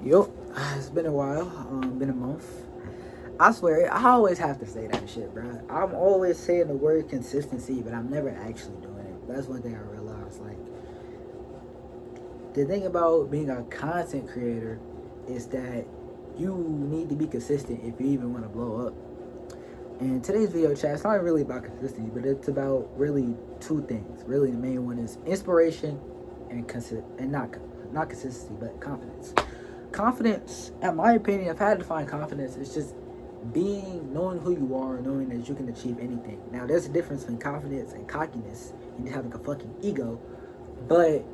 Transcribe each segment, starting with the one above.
Yup, it's been a while. Been a month. I swear, I always have to say that shit, bro. I'm always saying the word consistency, but I'm never actually doing it. That's one thing I realized. Like, the thing about being a content creator is that you need to be consistent if you even want to blow up. And today's video chat, it's not really about consistency, but it's about really two things. Really, the main one is inspiration and not consistency, but confidence. Confidence, in my opinion, if I had to find confidence, it's just knowing who you are, knowing that you can achieve anything. Now, there's a difference between confidence and cockiness and having a fucking ego, but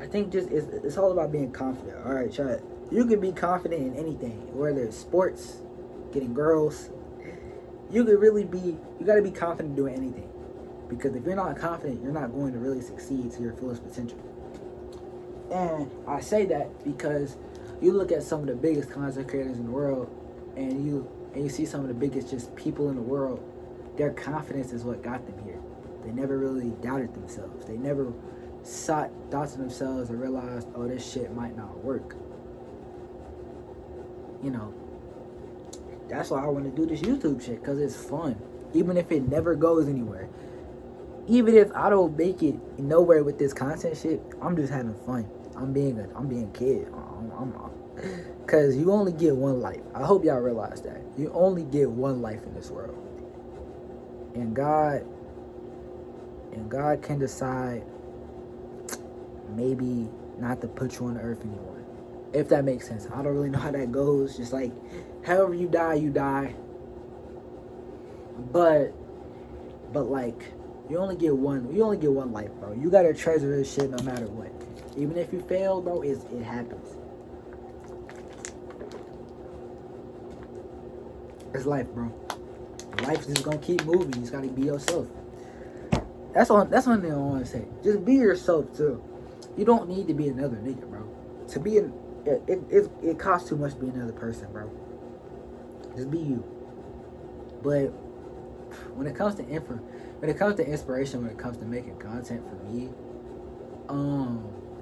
I think just it's all about being confident. All right, chat. You can be confident in anything, whether it's sports, getting girls. You could really be. You got to be confident doing anything, because if you're not confident, you're not going to really succeed to your fullest potential. And I say that because you look at some of the biggest content creators in the world, and you see some of the biggest just people in the world. Their confidence is what got them here. They never really doubted themselves. They never thought to themselves and realized, oh, this shit might not work. You know, that's why I want to do this YouTube shit, because it's fun. Even if it never goes anywhere. Even if I don't make it nowhere with this content shit, I'm just having fun. I'm being a kid. Cause you only get one life. I hope y'all realize that. You only get one life in this world. And God can decide maybe not to put you on the earth anymore. If that makes sense. I don't really know how that goes. Just like however you die, you die. But like you only get one life, bro. You gotta treasure this shit no matter what. Even if you fail, bro, it happens. It's life, bro. Life's just gonna keep moving. You just gotta be yourself. That's one thing I want to say. Just be yourself too. You don't need to be another nigga, bro. To be it costs too much to be another person, bro. Just be you. But when it comes to inspiration, when it comes to making content for me,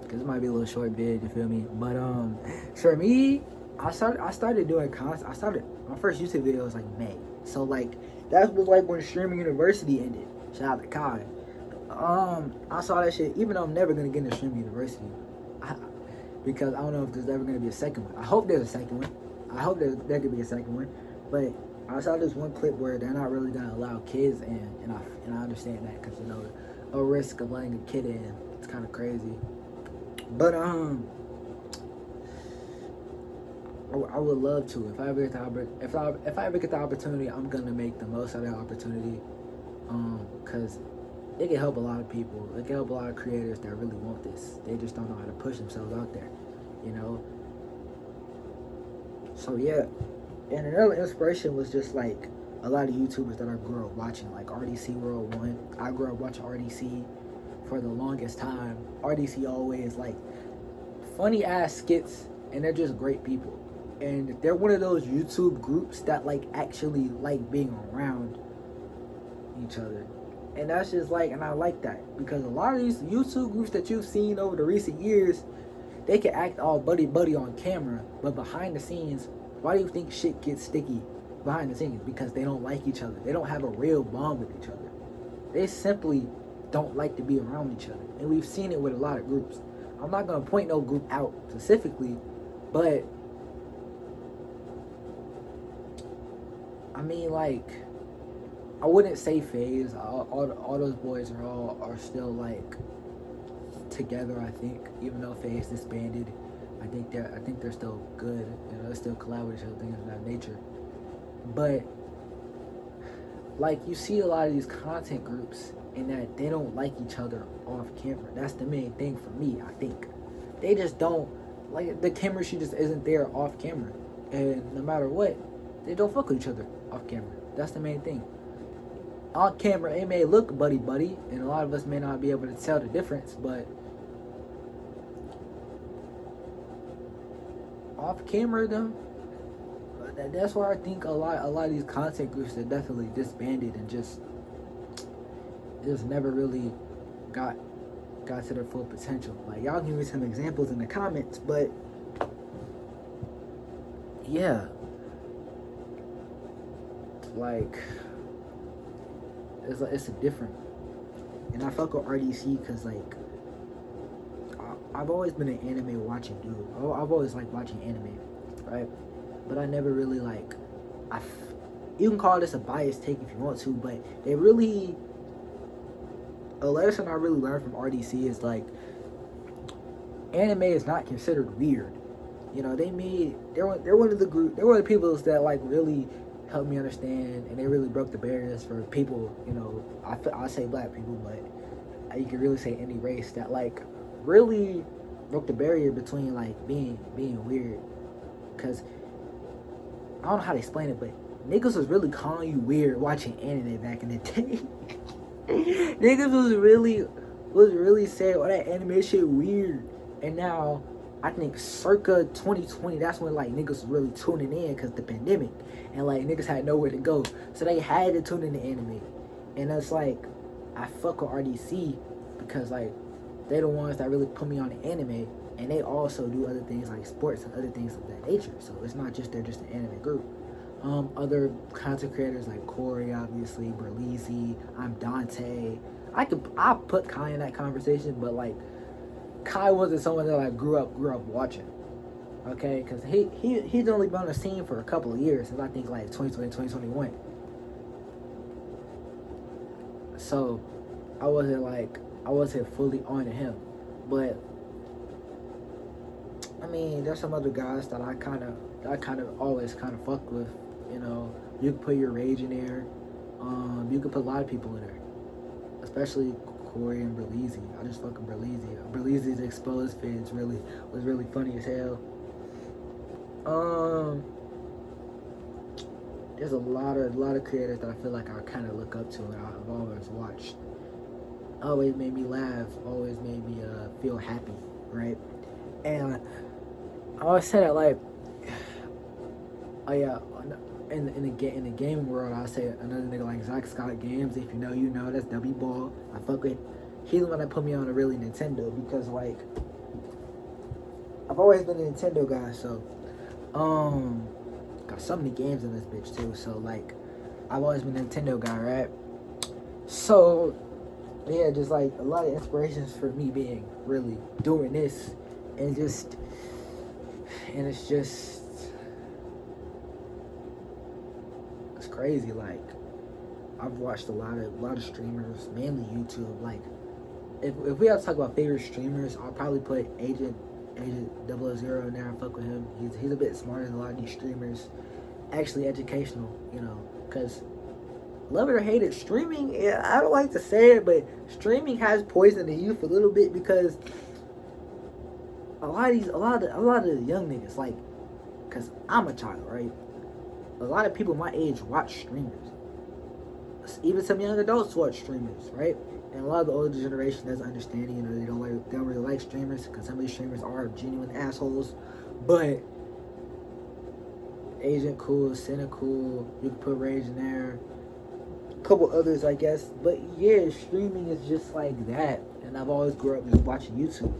because it might be a little short vid, you feel me? But for me, I started doing content. My first YouTube video was like May, so like that was like when Streaming University ended. Shout out to Kai. I saw that shit. Even though I'm never gonna get into Streaming University, because I don't know if there's ever gonna be a second one. I hope there's a second one. I hope there could be a second one. But I saw this one clip where they're not really gonna allow kids in, and I understand that, because a risk of letting a kid in, it's kind of crazy. But I would love to. If I ever get the opportunity, I'm gonna make the most of that opportunity. Cause it can help a lot of people. It can help a lot of creators that really want this. They just don't know how to push themselves out there, you know. So yeah, and another inspiration was just like a lot of YouTubers that I grew up watching, like RDC World One. I grew up watching RDC for the longest time. RDC always like funny ass skits, and they're just great people. And they're one of those YouTube groups that like actually like being around each other. And that's just like, and I like that, because a lot of these YouTube groups that you've seen over the recent years, they can act all buddy on camera, but behind the scenes, why do you think shit gets sticky behind the scenes? Because they don't like each other. They don't have a real bond with each other. They simply don't like to be around each other. And we've seen it with a lot of groups. I'm not going to point no group out specifically, but I mean, like, I wouldn't say phase. All those boys are still like together. I think, even though phase disbanded, I think they're still good. You know, they still collab with each other, things of that nature. But like, you see a lot of these content groups, in that they don't like each other off camera. That's the main thing for me. I think they just don't like the chemistry. Just isn't there off camera, and no matter what, they don't fuck with each other off camera. That's the main thing. On camera, it may look buddy, and a lot of us may not be able to tell the difference, but off camera, though, that's where I think a lot of these content groups are definitely disbanded and just never really got to their full potential. Like, y'all give me some examples in the comments, but yeah, like it's a different. And I fuck with RDC because like I've always been an anime watching dude. I've always liked watching anime, right? But I never really like. You can call this a biased take if you want to, but they really a lesson I really learned from RDC is like anime is not considered weird. You know, they're one of the group, they're one of the people that like really helped me understand, and they really broke the barriers for people. You know, I say black people, but you can really say any race that like really broke the barrier between like being weird. Cause I don't know how to explain it, but niggas was really calling you weird watching anime back in the day. Niggas was really saying, "Oh, that anime shit weird," and now I think circa 2020, that's when like niggas was really tuning in because the pandemic, and like niggas had nowhere to go, so they had to tune in to anime, and it's like I fuck with RDC because like they the ones that really put me on the anime, and they also do other things like sports and other things of that nature. So it's not just they're just an anime group. Other content creators like Corey, obviously, Berleezy, I'm Dante. I put Kai in that conversation, but like Kai wasn't someone that I grew up watching. Okay, because he's only been on the scene for a couple of years, since I think like 2020, 2021. So I wasn't fully on to him, but I mean, there's some other guys that I kind of always kind of fuck with. You know, you can put your rage in there. You can put a lot of people in there, especially Corey and Berleezy. I just fucking Berleezy. Berleezy's exposed vids was really funny as hell. There's a lot of creators that I feel like I kind of look up to and I've always watched. Always made me laugh. Always made me feel happy, right? And I always say that like, oh yeah, in the gaming world, I say another nigga like Zach Scott Games. If you know, you know. That's W Ball. I fuck with. He's the one that put me on a really Nintendo because like I've always been a Nintendo guy. So got so many games in this bitch too. So like I've always been a Nintendo guy, right? So yeah, just like a lot of inspirations for me being really doing this, and it's just. Crazy. Like I've watched a lot of streamers, mainly YouTube. Like if we have to talk about favorite streamers, I'll probably put Agent 000 in there. I fuck with him. He's a bit smarter than a lot of these streamers. Actually educational, you know, because love it or hate it, streaming, yeah, I don't like to say it, but streaming has poisoned the youth a little bit because a lot of the young niggas, like, because I'm a child, right? A lot of people my age watch streamers. Even some young adults watch streamers, right? And a lot of the older generation doesn't understand, you know, they don't really like streamers because some of these streamers are genuine assholes. But Agent cool, Senna cool, you can put Rage in there, a couple others I guess. But yeah, streaming is just like that. And I've always grew up just watching YouTube.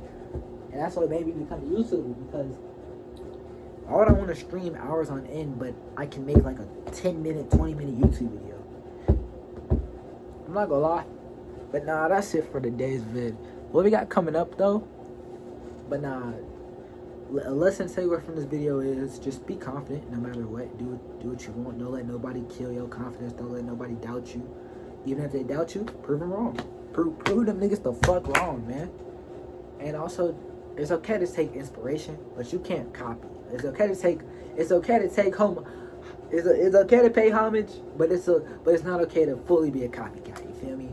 And that's what made me become a YouTuber, because I don't want to stream hours on end, but I can make like a 10-minute, 20-minute YouTube video. I'm not gonna lie. But nah, that's it for today's vid. What we got coming up though? But nah, a lesson takeaway from this video is just be confident no matter what. Do what you want. Don't let nobody kill your confidence. Don't let nobody doubt you. Even if they doubt you, prove them wrong. Prove them niggas the fuck wrong, man. And also, it's okay to take inspiration, but you can't copy. It's okay to take home. It's okay to pay homage, but it's not okay to fully be a copycat. You feel me?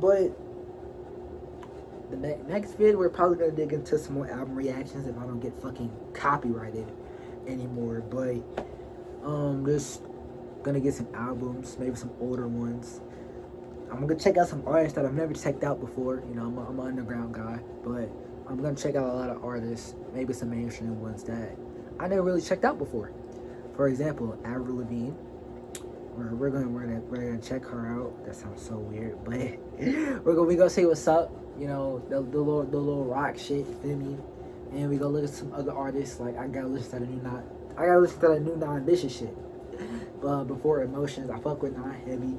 But the next vid, we're probably gonna dig into some more album reactions if I don't get fucking copyrighted anymore. But just gonna get some albums, maybe some older ones. I'm gonna check out some artists that I've never checked out before. You know, I'm an underground guy, but I'm gonna check out a lot of artists, maybe some mainstream ones that I never really checked out before. For example, Avril Lavigne. We're gonna check her out. That sounds so weird, but we gonna see what's up. You know, the little rock shit. You feel me? And we gonna look at some other artists. Like I gotta listen to I gotta listen to that new Non-Vicious shit. But before Emotions, I fuck with Nine heavy.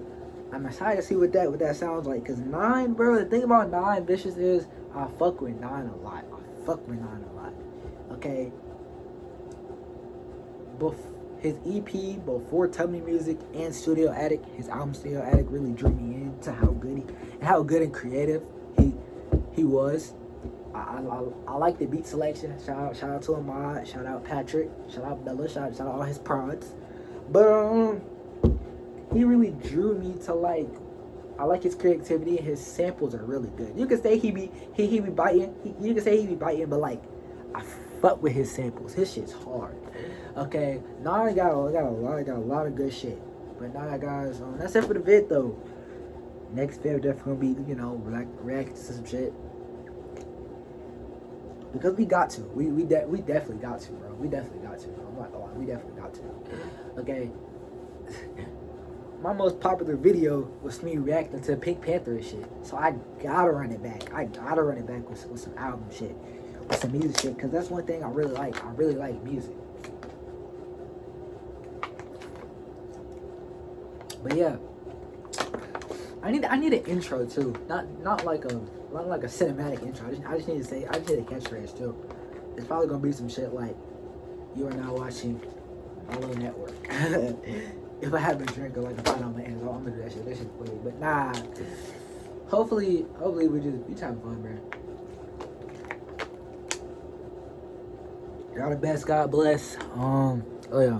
I'm excited to see what that sounds like. Cause Nine, bro, the thing about Non-Vicious is I fuck with Nine a lot. I fuck with Nine a lot. Okay. His EP before Tell Me Music and Studio Attic, his album Studio Attic really drew me into how good and creative he was. I like the beat selection. Shout out to Ahmad. Shout out Patrick. Shout out Bella. Shout out all his prods. But he really drew me to like. I like his creativity. His samples are really good. You can say he be biting. You can say he be biting, but like I fuck with his samples. His shit's hard. Okay, Nine got a lot of good shit. But now guys, that's it for the vid though. Next vid definitely gonna be react to some shit. Because we got to. We definitely got to, bro. We definitely got to. I'm not gonna lie. We definitely got to. Okay. My most popular video was me reacting to Pink Panther and shit. So I gotta run it back. With some album shit. With some music shit. Because that's one thing I really like. I really like music. But yeah. I need an intro too. Not like a cinematic intro. I just need a catchphrase too. It's probably gonna be some shit like, "You are now watching Hello Network." If I have a drink or like a bite on my hands, I'm gonna do that shit. That shit's funny. But nah. Hopefully we just having fun, man. Y'all the best. God bless. Oh yeah.